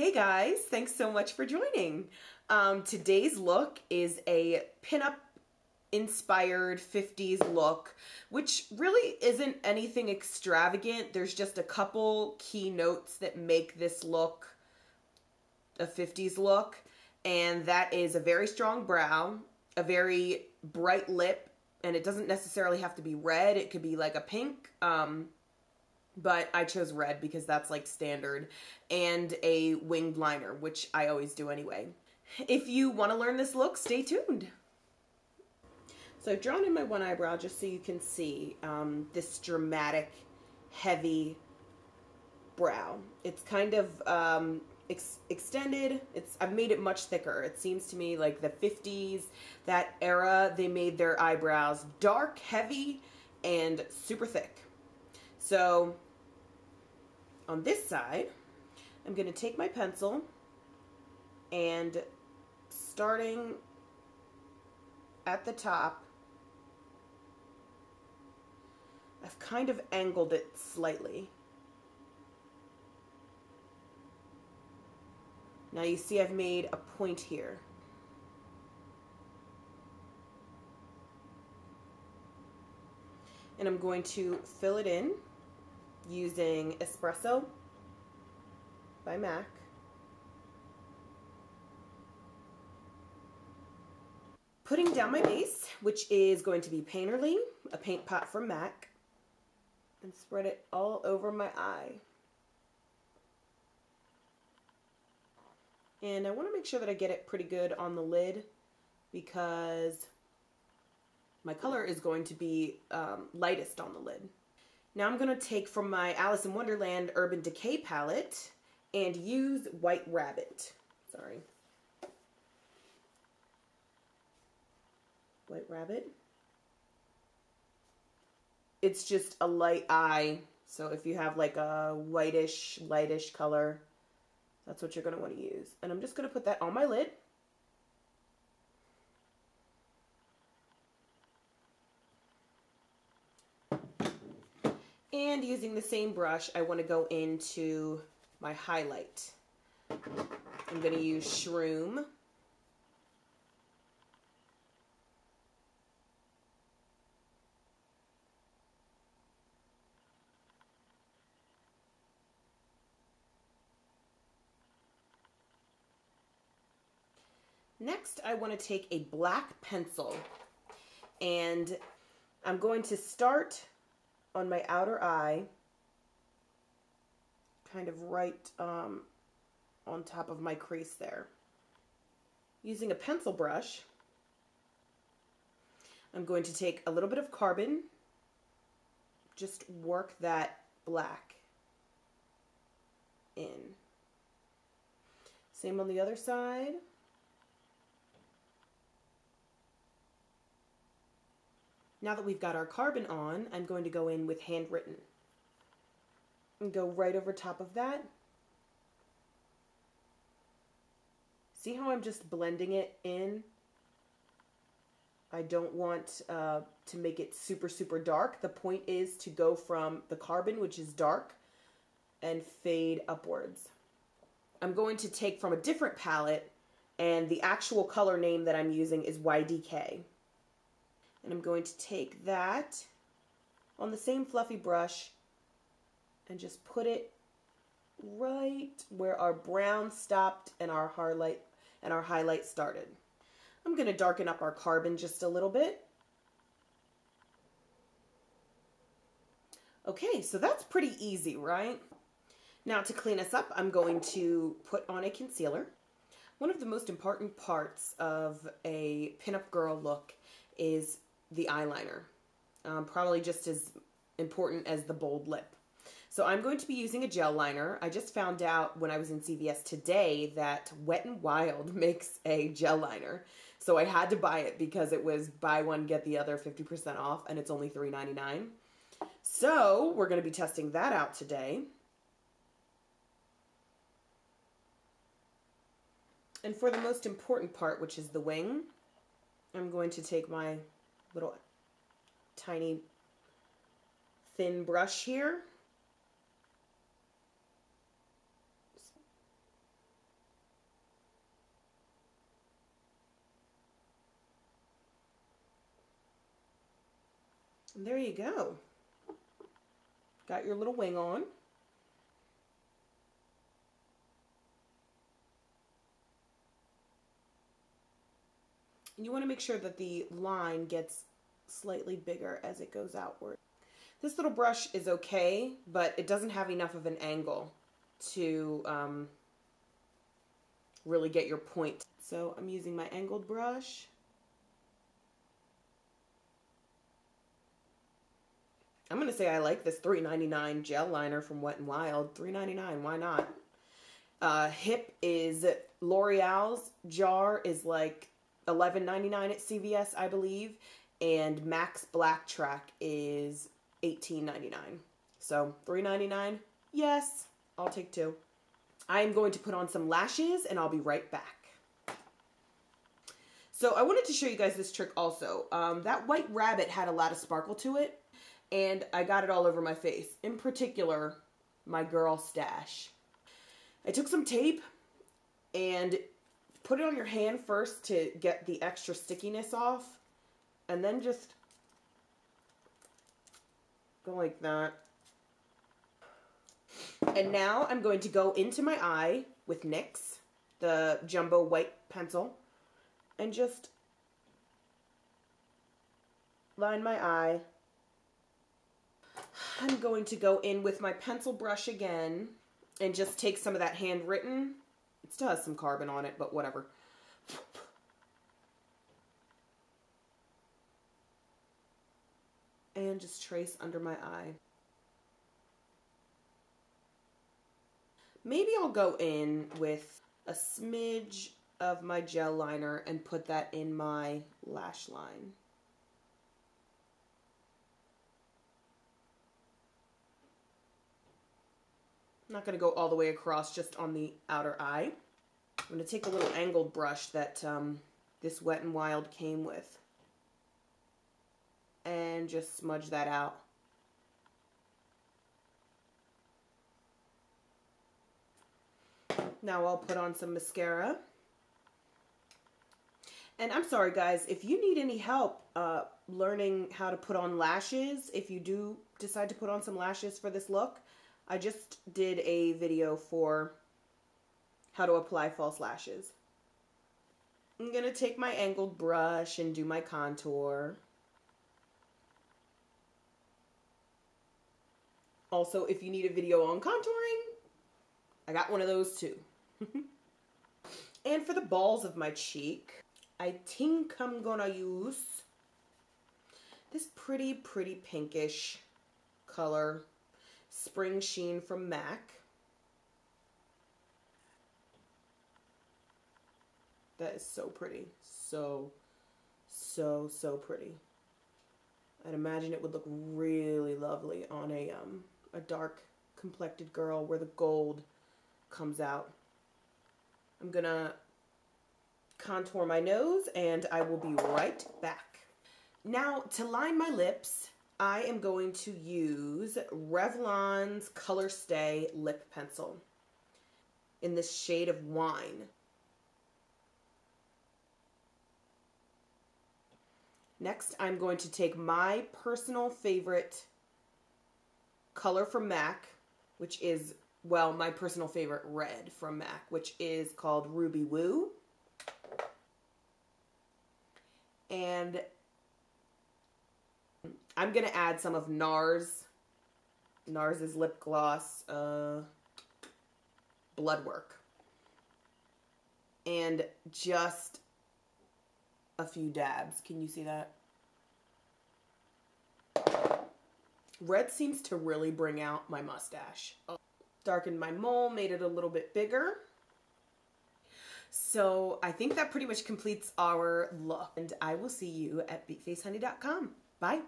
Hey guys, thanks so much for joining. Today's look is a pinup inspired 50s look, which really isn't anything extravagant. There's just a couple key notes that make this look a 50s look, and that is a very strong brow, a very bright lip, and it doesn't necessarily have to be red. It could be like a pink, but I chose red because that's like standard, and a winged liner, which I always do anyway. If you want to learn this look, stay tuned. So I've drawn in my one eyebrow just so you can see this dramatic, heavy brow. It's kind of extended. I've made it much thicker. It seems to me like the 50s, that era, they made their eyebrows dark, heavy, and super thick. So on this side, I'm going to take my pencil and starting at the top, I've kind of angled it slightly. Now you see I've made a point here. And I'm going to fill it in using Espresso by MAC. Putting down my base, which is going to be Painterly, a paint pot from MAC, and spread it all over my eye. And I want to make sure that I get it pretty good on the lid because my color is going to be lightest on the lid. Now I'm going to take from my Alice in Wonderland Urban Decay palette and use White Rabbit. Sorry. White Rabbit. It's just a light eye, so if you have like a whitish, lightish color, that's what you're going to want to use. And I'm just going to put that on my lid. And using the same brush, I want to go into my highlight. I'm going to use Shroom. Next, I want to take a black pencil, and I'm going to start on my outer eye, kind of right on top of my crease there. Using a pencil brush, I'm going to take a little bit of carbon, just work that black in. Same on the other side. Now that we've got our carbon on, I'm going to go in with Handwritten and go right over top of that. See how I'm just blending it in? I don't want to make it super, super dark. The point is to go from the carbon, which is dark, and fade upwards. I'm going to take from a different palette, and the actual color name that I'm using is YDK. And I'm going to take that on the same fluffy brush and just put it right where our brown stopped and our highlight started. I'm going to darken up our carbon just a little bit. Okay, so that's pretty easy, right? Now to clean us up, I'm going to put on a concealer. One of the most important parts of a pinup girl look is the eyeliner, probably just as important as the bold lip. So I'm going to be using a gel liner. I just found out when I was in CVS today that Wet n Wild makes a gel liner. So I had to buy it because it was buy one, get the other 50% off, and it's only $3.99. So we're going to be testing that out today. And for the most important part, which is the wing, I'm going to take my little tiny thin brush here. And there you go. Got your little wing on. And you want to make sure that the line gets slightly bigger as it goes outward. This little brush is okay, but it doesn't have enough of an angle to really get your point. So I'm using my angled brush. I'm going to say I like this $3.99 gel liner from Wet n Wild. $3.99, why not? Hip is L'Oreal's jar is like $11.99 at CVS, I believe. And Max Black Track is $18.99. So $3.99, yes, I'll take two. I am going to put on some lashes and I'll be right back. So I wanted to show you guys this trick also. That white rabbit had a lot of sparkle to it. And I got it all over my face. In particular, my girl stash. I took some tape and put it on your hand first to get the extra stickiness off. And then just go like that. And now I'm going to go into my eye with NYX, the jumbo white pencil, and just line my eye. I'm going to go in with my pencil brush again and just take some of that handwritten. It still has some carbon on it, but whatever. And just trace under my eye. Maybe I'll go in with a smidge of my gel liner and put that in my lash line. I'm not going to go all the way across, just on the outer eye. I'm going to take a little angled brush that this Wet n Wild came with and just smudge that out. Now I'll put on some mascara. And I'm sorry guys, if you need any help learning how to put on lashes, if you do decide to put on some lashes for this look, I just did a video for how to apply false lashes. I'm going to take my angled brush and do my contour. Also, if you need a video on contouring, I got one of those too. And for the balls of my cheek, I think I'm gonna use this pretty pinkish color, Spring Sheen from MAC. That is so pretty. So pretty. I'd imagine it would look really lovely on a dark complected girl where the gold comes out. I'm gonna contour my nose and I will be right back. Now to line my lips, I am going to use Revlon's Color Stay lip pencil in this shade of Wine. Next, I'm going to take my personal favorite color from MAC, which is, well, my personal favorite red from MAC, which is called Ruby Woo. And I'm going to add some of NARS's lip gloss, Blood Work. And just a few dabs. Can you see that? Red seems to really bring out my mustache. Darkened my mole, made it a little bit bigger. So I think that pretty much completes our look. And I will see you at BeatFaceHoney.com. Bye.